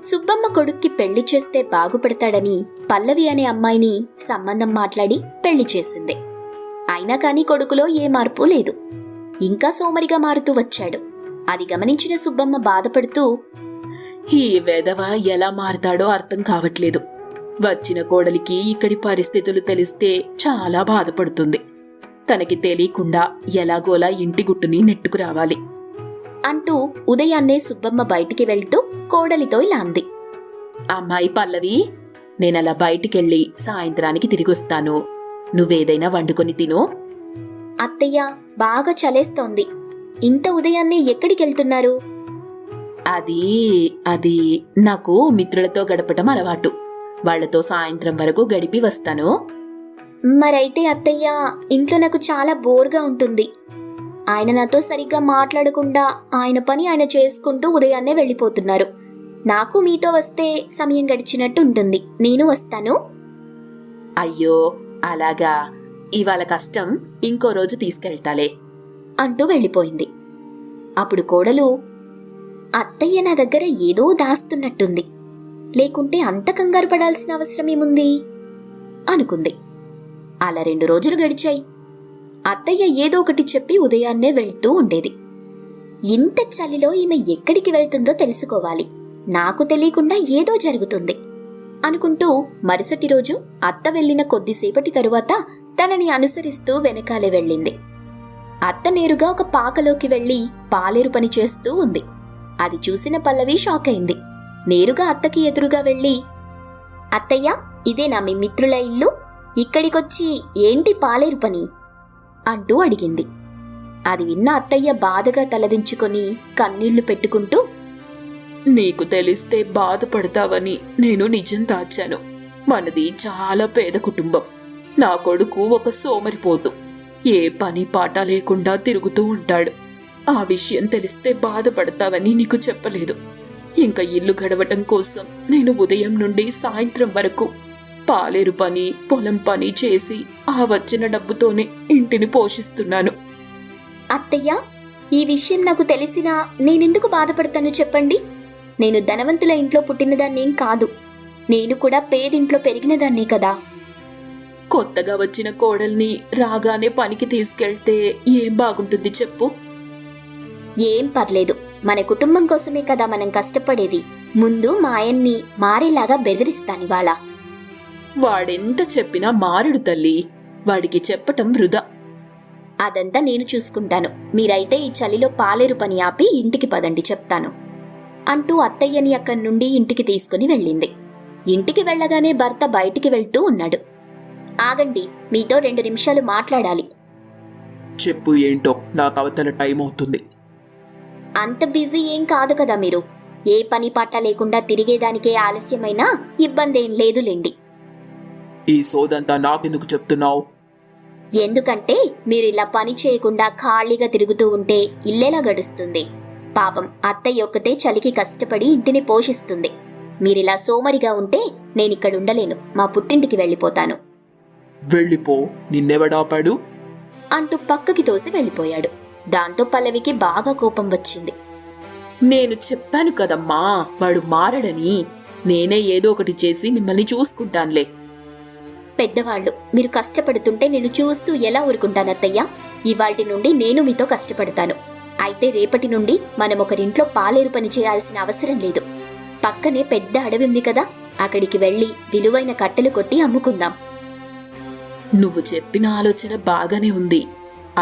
సుబ్బమ్మ కొడుక్కి పెళ్లి చేస్తే బాగుపడతాడని పల్లవి అనే అమ్మాయిని సంబంధం మాట్లాడి పెళ్లి చేసింది. అయినా కాని కొడుకులో ఏ మార్పు లేదు. ఇంకా సోమరిగా మారుతూ వచ్చాడు. అది గమనించిన సుబ్బమ్మ బాధపడుతూ, ఈ వెధవ ఎలా మారతాడో అర్థం కావట్లేదు. వచ్చిన కోడలికి ఇక్కడి పరిస్థితులు తెలిస్తే చాలా బాధపడుతుంది. తనకి తెలియకుండా ఎలాగోలా ఇంటి గుట్టుని నెట్టుకురావాలి అంటూ ఉదయాన్నే సుబ్బమ్మ బయటికి వెళ్తూ కోడలితో ఇలా అంది. అమ్మాయి పల్లవి, నేనలా బయటికెళ్ళి సాయంత్రానికి తిరిగొస్తాను. నువ్వేదైనా వండుకొని తిను. అత్తయ్య, బాగా చలేస్తోంది. ఇంత ఉదయాన్నే ఎక్కడికెళ్తున్నారు? అది నాకు మిత్రులతో గడపటం అలవాటు. వాళ్లతో సాయంత్రం వరకు గడిపి వస్తాను. మరైతే అత్తయ్య, ఇంట్లో నాకు చాలా బోర్గా ఉంటుంది. ఆయన నాతో సరిగ్గా మాట్లాడకుండా ఆయన పని ఆయన చేసుకుంటూ ఉదయాన్నే వెళ్ళిపోతున్నారు. నాకు మీతో వస్తే సమయం గడిచినట్టు ఉంటుంది. నేను వస్తాను. అయ్యో అలాగా, ఇవాళ కష్టం, ఇంకో రోజు తీసుకెళ్తాలే అంటూ వెళ్ళిపోయింది. అప్పుడు కోడలు, అత్తయ్య నా దగ్గర ఏదో దాస్తున్నట్టుంది. లేకుంటే అంత కంగారు పడాల్సిన అవసరమేముంది అనుకుంది. అలా 2 రోజులు గడిచాయి. అత్తయ్య ఏదో ఒకటి చెప్పి ఉదయాన్నే వెళ్తూ ఉండేది. ఇంత చలిలో ఈమె ఎక్కడికి వెళ్తుందో తెలుసుకోవాలి, నాకు తెలియకుండా ఏదో జరుగుతుంది అనుకుంటూ మరుసటి రోజు అత్త వెళ్లిన కొద్దిసేపటి తరువాత తనని అనుసరిస్తూ వెనకాలే వెళ్ళింది. అత్త నేరుగా ఒక పాకలోకి వెళ్లి పాలేరు పని చేస్తూ ఉంది. అది చూసిన పల్లవి షాక్ అయింది. నేరుగా అత్తకి ఎదురుగా వెళ్లి, అత్తయ్య, ఇదేనా మీ మిత్రుల ఇల్లు? ఇక్కడికొచ్చి ఏంటి పాలేరు పని అంటూ అడిగింది. అది విన్న అత్తయ్య బాధగా తలదించుకొని కన్నీళ్లు పెట్టుకుంటూ, నీకు తెలిస్తే బాధపడతావని నేను నిజం దాచాను. మనది చాలా పేద కుటుంబం. నా కొడుకు ఒక సోమరిపోతు. ఏ పని పాట లేకుండా తిరుగుతూ ఉంటాడు. ఆ విషయం తెలిస్తే బాధపడతావని నీకు చెప్పలేదు. ఇంకా ఇల్లు గడవటం కోసం నేను ఉదయం నుండి సాయంత్రం వరకు పాలేరు పని, పొలం పని చేసి ఆ వచ్చిన డబ్బుతోనే ఇంటిని పోషిస్తున్నాను. అత్తయ్య, ఈ విషయం నాకు తెలిసినా నేనెందుకు బాధపడతాను చెప్పండి? నేను ధనవంతుల ఇంట్లో పుట్టినదాన్నేం కాదు. నేను కూడా పేదింట్లో పెరిగినదాన్నే కదా. కొత్తగా వచ్చిన కోడల్ని రాగానే పనికి తీసుకెళ్తే ఏం బాగుంటుంది చెప్పు? ఏం పర్లేదు, మన కుటుంబం కోసమే కదా మనం కష్టపడేది. ముందు మా ఆయన్ని మారేలాగా బెదిరిస్తానివాళ. వాడెంత చెప్పినా మారడు తల్లి. వాడికి చెప్పటం వృధా. అదంతా నేను చూసుకుంటాను. మీరైతే ఈ చలిలో పాలేరు పని ఆపి ఇంటికి పదండి, చెప్తాను అంటూ అత్తయ్యని అక్కడి నుండి ఇంటికి తీసుకుని వెళ్ళింది. ఇంటికి వెళ్లగానే భర్త బయటికి వెళ్తూ ఉన్నాడు. ఆగండి, మీతో 2 నిమిషాలు మాట్లాడాలి. చెప్పు, ఏంటో? నాకు అవతల టైం అవుతుంది. అంత బిజీ ఏం కాదు కదా మీరు. ఏ పని పాట లేకుండా తిరిగేదానికే ఆలస్యమైనా ఇబ్బందేం లేదులేండి. ఈ సోదంతా నాకెందుకు చెప్తున్నావు? ఎందుకంటే మీరిలా పని చేయకుండా ఖాళీగా తిరుగుతూ ఉంటే ఇల్లెలా గడుస్తుంది? పాపం అత్తయ్య ఒక్కతే చలికి కష్టపడి ఇంటిని పోషిస్తుంది. మీరిలా సోమరిగా ఉంటే నేనిక్కడుండలేను. మా పుట్టింటికి వెళ్ళిపోతాను. వెళ్ళిపో, నిన్నెవడాపాడు అంటూ పక్కకి తోసి వెళ్ళిపోయాడు. దాంతో పల్లవికి బాగా కోపం వచ్చింది. నేను చెప్పాను కదమ్మా, వాడు మారడని. నేనే ఏదో ఒకటి చేసి మిమ్మల్ని చూసుకుంటానులే. పెద్దవాళ్ళు, మీరు కష్టపడుతుంటే నేను చూస్తూ ఎలా ఊరుకుంటానత్తయ్యా? ఇవాల్టి నుండి నేను మీతో కష్టపడతాను. అయితే రేపటి నుండి మనం ఒకరింట్లో పాలేరు పని చేయాల్సిన అవసరం లేదు. పక్కనే పెద్ద అడవి ఉంది కదా, అక్కడికి వెళ్లి విలువైన కట్టెలు కొట్టి అమ్ముకుందాం. నువ్వు చెప్పిన ఆలోచన బాగానే ఉంది.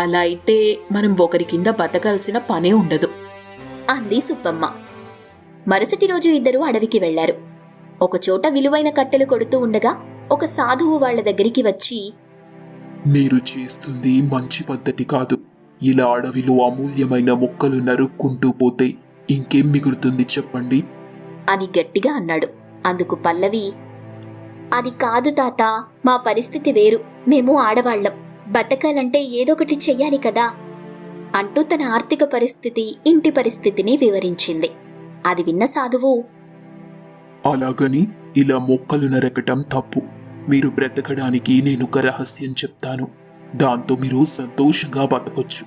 అలా అయితే మనం ఒకరి కింద బతకాల్సిన పనే ఉండదు అంది సుబ్బమ్మ. మరుసటి రోజు ఇద్దరూ అడవికి వెళ్లారు. ఒకచోట విలువైన కట్టెలు కొడుతూ ఉండగా ఒక సాధువు వాళ్ల దగ్గరికి వచ్చి, మీరు చేస్తుంది మంచి పద్ధతి కాదు. ఇలా అడవిలో అమూల్యమైన మొక్కలు నరుక్కుంటూ పోతే ఇంకేం మిగులుతుంది చెప్పండి అని గట్టిగా అన్నాడు. అందుకు పల్లవి, అది కాదు తాత, మా పరిస్థితి వేరు. మేము ఆడవాళ్లం. బతకాలంటే ఏదొకటి చెయ్యాలి కదా అంటూ తన ఆర్థిక పరిస్థితి, ఇంటి పరిస్థితిని వివరించింది. అది విన్న సాధువు, అలాగని ఇలా మొక్కలు నరకటం తప్పు. మీరు బ్రతకడానికి నేనొక రహస్యం చెప్తాను. దాంతో మీరు సంతోషంగా బతకొచ్చు.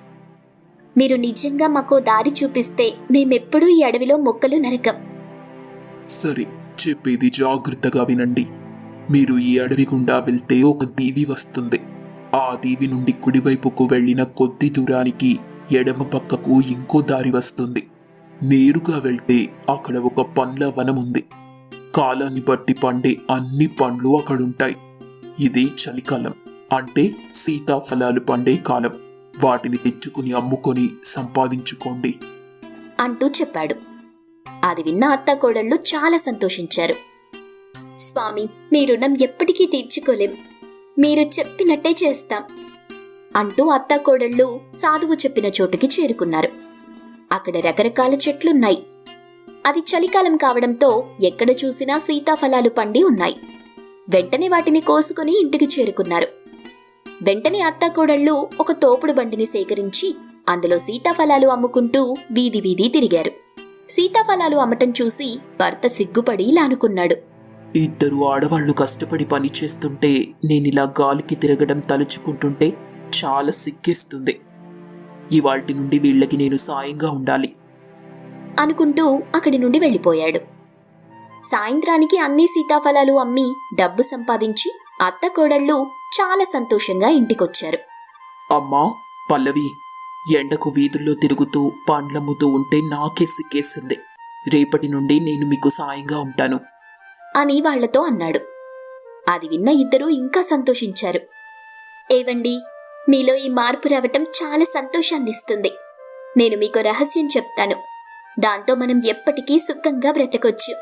మీరు నిజంగా మాకో దారి చూపిస్తే మేమెప్పుడూ ఈ అడవిలో మొక్కలు నరకం. సరే, చెప్పేది జాగ్రత్తగా వినండి. మీరు ఈ అడవి గుండా వెళ్తే ఒక దీవి వస్తుంది. ఆ దీవి నుండి కుడివైపుకు వెళ్ళిన కొద్ది దూరానికి ఎడమ పక్కకు ఇంకో దారి వస్తుంది. నేరుగా వెళ్తే అక్కడ ఒక పండ్ల వనం ఉంది. కాలాన్ని బట్టి పండే అన్ని పండ్లు అక్కడుంటాయి. ఇది చలికాలం, అంటే సీతాఫలాలు పండే కాలం. వాటిని తెచ్చుకుని అమ్ముకొని సంపాదించుకోండి అంటూ చెప్పాడు. అది విన్న అత్తాకోడళ్ళు చాలా సంతోషించారు. స్వామి, మీ రుణం ఎప్పటికీ తీర్చుకోలేం, మీరు చెప్పినట్టే చేస్తాం అంటూ అత్తాకోడళ్ళు సాధువు చెప్పిన చోటుకి చేరుకున్నారు. అక్కడ రకరకాల చెట్లున్నాయి. అది చలికాలం కావడంతో ఎక్కడ చూసినా సీతాఫలాలు పండి ఉన్నాయి. వెంటనే వాటిని కోసుకుని ఇంటికి చేరుకున్నారు. వెంటనే అత్తాకోడళ్ళు ఒక తోపుడు బండిని సేకరించి అందులో సీతాఫలాలు అమ్ముకుంటూ వీధి వీధి తిరిగారు. సీతాఫలాలు అమ్మటం చూసి భర్త సిగ్గుపడి ఇలా అనుకున్నాడు. ఇద్దరు ఆడవాళ్లు కష్టపడి పని చేస్తుంటే నేనిలా గాలికి తిరగడం తలుచుకుంటుంటే చాలా సిగ్గేస్తుంది. ఇవాల్టి నుండి వీళ్ళకి నేను సాయంగా ఉండాలి అనుకుంటూ అక్కడి నుండి వెళ్ళిపోయాడు. సాయంత్రానికి అన్ని సీతాఫలాలు అమ్మి డబ్బు సంపాదించి అత్తకోడళ్ళు చాలా సంతోషంగా ఇంటికొచ్చారు. అమ్మా పల్లవి, ఎండకు వీధుల్లో తిరుగుతూ పండ్లమ్ముతూ ఉంటే నాకే సిగ్గేసింది. రేపటి నుండి నేను మీకు సాయంగా ఉంటాను అని వాళ్లతో అన్నాడు. అది విన్న ఇద్దరూ ఇంకా సంతోషించారు. ఏవండి, మీలో ఈ మార్పు రావటం చాలా సంతోషాన్నిస్తుంది. నేను మీకు రహస్యం చెప్తాను, దాంతో మనం ఎప్పటికీ సుఖంగా బ్రతకొచ్చు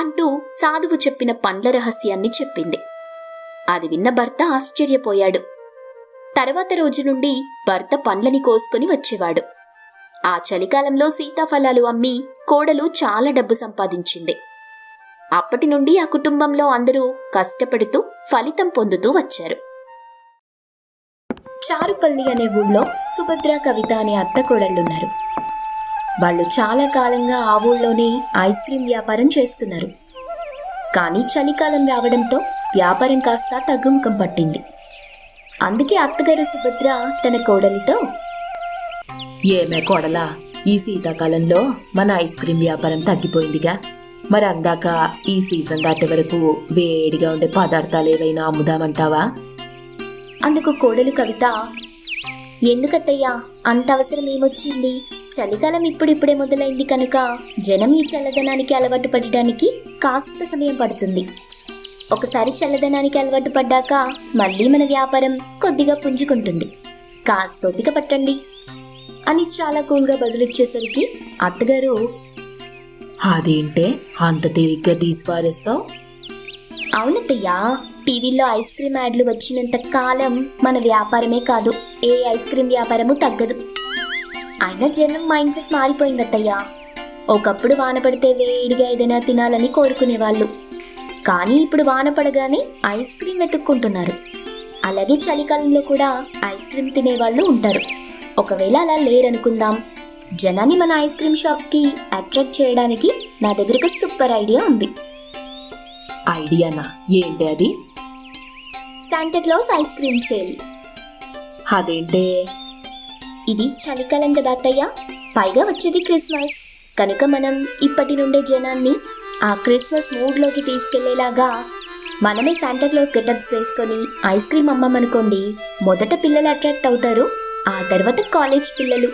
అంటూ సాధువు చెప్పిన పండ్ల రహస్యాన్ని చెప్పింది. అది విన్న భర్త ఆశ్చర్యపోయాడు. తర్వాత రోజు నుండి భర్త పండ్లని కోసుకుని వచ్చేవాడు. ఆ చలికాలంలో సీతాఫలాలు అమ్మి కోడలు చాలా డబ్బు సంపాదించింది. అప్పటి నుండి ఆ కుటుంబంలో అందరూ కష్టపడుతూ ఫలితం పొందుతూ వచ్చారు. చారుపల్లి అనే ఊళ్ళో సుభద్ర, కవిత అనే అత్తకోడళ్ళున్నారు. వాళ్ళు చాలా కాలంగా ఆ ఊళ్ళోనే ఐస్ క్రీం వ్యాపారం చేస్తున్నారు. కానీ చలికాలం రావడంతో వ్యాపారం కాస్త తగ్గుముఖం పట్టింది. అందుకే అత్తగారు సుభద్ర తన కోడలితో, ఏమే కోడలా, ఈ శీతాకాలంలో మన ఐస్ క్రీం వ్యాపారం తగ్గిపోయిందిగా, మరి అందాక ఈ సీజన్ దాటే వరకు వేడిగా ఉండే పదార్థాలు ఏవైనా అమ్ముదామంటావా? అందుకు కోడలు కవిత, ఎందుకత్తయ్యా అంత అవసరం ఏమొచ్చింది? చలికాలం ఇప్పుడిప్పుడే మొదలైంది కనుక జనం ఈ చల్లదనానికి అలవాటు పడడానికి కాస్త సమయం పడుతుంది. ఒకసారి చల్లదనానికి అలవాటు పడ్డాక మళ్ళీ మన వ్యాపారం కొద్దిగా పుంజుకుంటుంది. కాస్త ఓపిక పట్టండి అని చాలా కూల్గా బదులిచ్చేసరికి అత్తగారు, అదేంటే అంత తేలిగ్గా తీసి పారేస్తావు? అవునత్తయ్యా, టీవీలో ఐస్ క్రీం యాడ్లు వచ్చినంత కాలం మన వ్యాపారమే కాదు, ఏ ఐస్ క్రీం వ్యాపారము తగ్గదు. అయినా జనం మైండ్ సెట్ మారిపోయిందత్తయ్యా. ఒకప్పుడు వాన పడితే వేడిగా ఏదైనా తినాలని కోరుకునేవాళ్ళు, కానీ ఇప్పుడు వాన పడగానే ఐస్ క్రీం వెతుక్కుంటున్నారు. అలాగే చలికాలంలో కూడా ఐస్ క్రీం తినేవాళ్ళు ఉంటారు. ఒకవేళ అలా లేరనుకుందాం, జనాన్ని మన ఐస్ క్రీం షాప్కి అట్రాక్ట్ చేయడానికి నా దగ్గర ఒక సూపర్ ఐడియా ఉంది. ఐడియానా? ఏంటి అది? Santa Claus ice cream sale. అదేంటే? ఇది చలికాలం కదా అత్తయ్య, పైగా వచ్చేది క్రిస్మస్ కనుక మనం ఇప్పటి నుండే జనాన్ని ఆ క్రిస్మస్ మూడ్లోకి తీసుకెళ్లేలాగా మనమే శాంటాక్లాస్ గెటప్స్ వేసుకొని ఐస్ క్రీం అమ్మమనుకోండి. మొదట పిల్లలు అట్రాక్ట్ అవుతారు, ఆ తర్వాత కాలేజ్ పిల్లలు.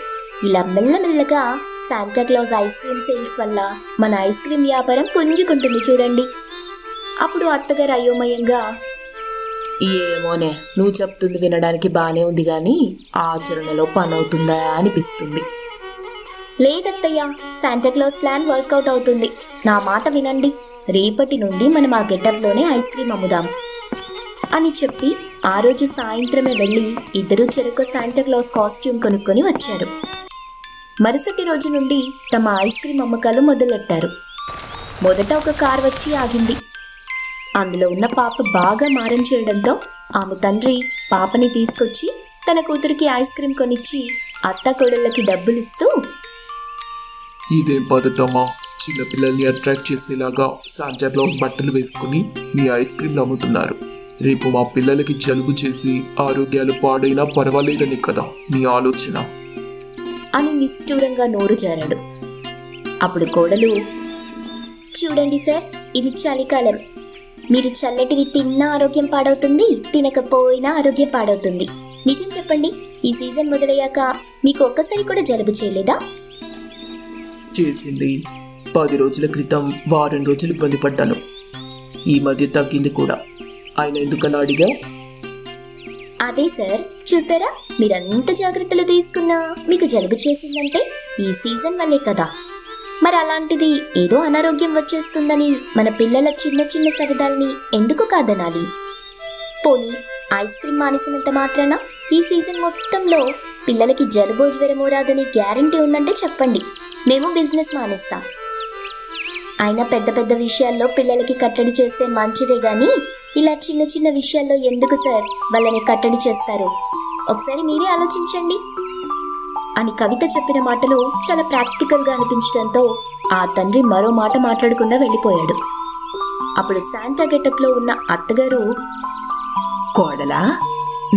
ఇలా మెల్లమెల్లగా శాంటాక్లాస్ ఐస్ క్రీం సేల్స్ వల్ల మన ఐస్ క్రీం వ్యాపారం పుంజుకుంటుంది చూడండి. అప్పుడు అత్తగారు అయోమయంగా, ఏమోనే, నువ్వు చెప్తుంది వినడానికి బానే ఉంది గాని ఆచరణలో పని అవుతుందా అనిపిస్తుంది. లేదత్తయ్య, శాంటాక్లాస్ ప్లాన్ వర్కౌట్ అవుతుంది. నా మాట వినండి, రేపటి నుండి మనం ఆ గెటప్లోనే ఐస్ క్రీం అమ్ముదాం అని చెప్పి ఆ రోజు సాయంత్రమే వెళ్ళి ఇద్దరూ చెరొక శాంటాక్లాస్ కాస్ట్యూమ్ కొనుక్కొని వచ్చారు. మరుసటి రోజు నుండి తమ ఐస్ క్రీం అమ్మకాలు మొదలెట్టారు. మొదట ఒక కార్ వచ్చి ఆగింది. అందులో ఉన్న పాప బాగా మారం చేయడంతో ఆమె తండ్రి పాపని తీసుకొచ్చి తన కూతురికి ఐస్ క్రీం కొనిచ్చి అత్తాకోడళ్ళకి డబ్బులిస్తూ, ఇదేం పద్ధతమ్మా, చిన్నపిల్లల్ని అట్రాక్ట్ చేసేలాగా శాంటాక్లాస్ బట్టలు వేసుకుని మీ ఐస్ క్రీంలు అమ్ముతున్నారు. రేపు మా పిల్లలకి జలుబు చేసి ఆరోగ్యాలు పాడైనా పర్వాలేదని కదా మీ ఆలోచన అని నిష్ఠూరంగా నోరు జారాడు. అప్పుడు కోడలు, చూడండి సార్, ఇది చలికాలం. మీరు చల్లటివి తిన్నా ఆరోగ్యం పాడవుతుంది, తినకపోయినా ఆరోగ్యం పాడవుతుంది. నిజం చెప్పండి, ఈ సీజన్ మొదలయ్యాక మీకు ఒక్కసారి కూడా జలుబు చేయలేదా? చేసింది. 10 రోజుల క్రితం వారం రోజులు ఇబ్బంది పడ్డాను. ఈ మధ్య తగ్గింది కూడా. ఆయన ఎందుకలా అడిగా? అదే సార్, చూసారా, మీరంత జాగ్రత్తలు తీసుకున్నా మీకు జలుబు చేసిందంటే ఈ సీజన్ వల్లే కదా. మరి అలాంటిది ఏదో అనారోగ్యం వచ్చేస్తుందని మన పిల్లల చిన్న చిన్న సరదాల్ని ఎందుకు కాదనాలి? పోనీ ఐస్ క్రీమ్ మానేసినంత మాత్రాన ఈ సీజన్ మొత్తంలో పిల్లలకి జలుబో జ్వరమో రాదని గ్యారంటీ ఉందంటే చెప్పండి, మేము బిజినెస్ మానేస్తాం. అయినా పెద్ద పెద్ద విషయాల్లో పిల్లలకి కట్టడి చేస్తే మంచిదే గాని ఇలా చిన్న చిన్న విషయాల్లో ఎందుకు సార్ వాళ్ళని కట్టడి చేస్తారు? ఒకసారి మీరే ఆలోచించండి అని కవిత చెప్పిన మాటలు చాలా ప్రాక్టికల్గా అనిపించడంతో ఆ తండ్రి మరో మాట మాట్లాడకుండా వెళ్ళిపోయాడు. అప్పుడు శాంటా గెటప్లో ఉన్న అత్తగారు, కోడలా,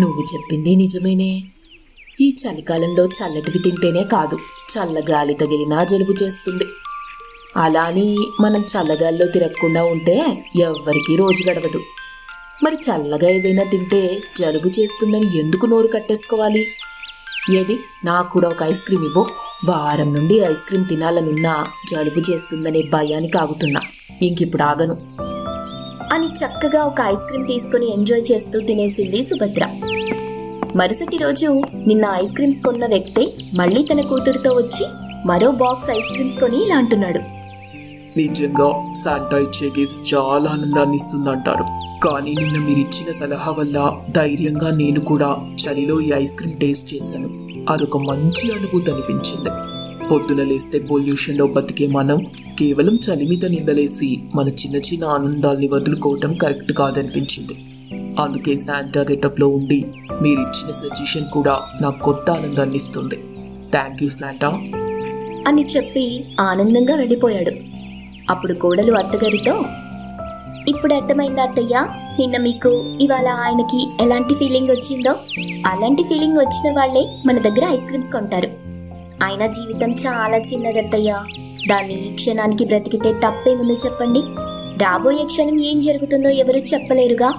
నువ్వు చెప్పింది నిజమేనే. ఈ చలికాలంలో చల్లటివి తింటేనే కాదు, చల్లగాలి తగిలినా జలుబు చేస్తుంది. అలా అని మనం చల్లగాల్లో తిరగకుండా ఉంటే ఎవ్వరికీ రోజు గడవదు. మరి చల్లగా ఏదైనా తింటే జలుబు చేస్తుందని ఎందుకు నోరు కట్టేసుకోవాలి? ఏది, నాకు కూడా ఒక ఐస్ క్రీమ్ ఇవ్వు. వారం నుండి ఐస్ క్రీమ్ తినాలనున్నా జలుబు చేస్తుందనే భయానికి ఆగుతున్నా. ఇంకిప్పుడు ఆగను అని చక్కగా ఒక ఐస్ క్రీమ్ తీసుకుని ఎంజాయ్ చేస్తూ తినేసింది సుభద్ర. మరుసటి రోజు నిన్న ఐస్ క్రీమ్స్ కొన్న వ్యక్తే మళ్ళీ తన కూతురుతో వచ్చి మరో బాక్స్ ఐస్ క్రీమ్స్ కొని ఇలా అంటున్నాడు. నిజంగా శాంటా ఇచ్చే గిఫ్ట్స్ చాలా ఆనందాన్ని ఇస్తుందంటారు. కానీ నిన్న మీరిచ్చిన సలహా వల్ల ధైర్యంగా నేను కూడా చలిలో ఈ ఐస్ క్రీమ్ టేస్ట్ చేశాను. అదొక మంచి అనుభూతి అనిపించింది. పొద్దున లేస్తే పొల్యూషన్లో బతికే మనం కేవలం చలి మీద నిందలేసి మన చిన్న చిన్న ఆనందాల్ని వదులుకోవటం కరెక్ట్ కాదనిపించింది. అందుకే శాంటా గెటప్లో ఉండి మీరిచ్చిన సజెషన్ కూడా నాకు కొత్త ఆనందాన్ని ఇస్తుంది. థ్యాంక్ యూ శాంటా అని చెప్పి ఆనందంగా వెళ్ళిపోయాడు. అప్పుడు కోడలు అత్తగారితో, ఇప్పుడు అర్థమైందా అత్తయ్య, నిన్న మీకు ఇవాళ ఆయనకి ఎలాంటి ఫీలింగ్ వచ్చిందో? అలాంటి ఫీలింగ్ వచ్చిన వాళ్లే మన దగ్గర ఐస్ క్రీమ్స్ కొంటారు. ఆయన జీవితం చాలా చిన్నదత్తయ్య, దాన్ని ఈ క్షణానికి బ్రతికితే తప్పేముందో చెప్పండి. రాబోయే క్షణం ఏం జరుగుతుందో ఎవరూ చెప్పలేరుగా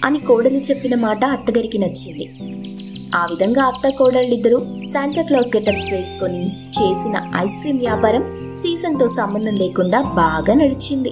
అని కోడలు చెప్పిన మాట అత్తగారికి నచ్చింది. ఆ విధంగా అత్త కోడళ్ళిద్దరూ శాంటా క్లాస్ గెటప్స్ వేసుకొని చేసిన ఐస్ క్రీమ్ వ్యాపారం సీజన్తో సంబంధం లేకుండా బాగా నడిచింది.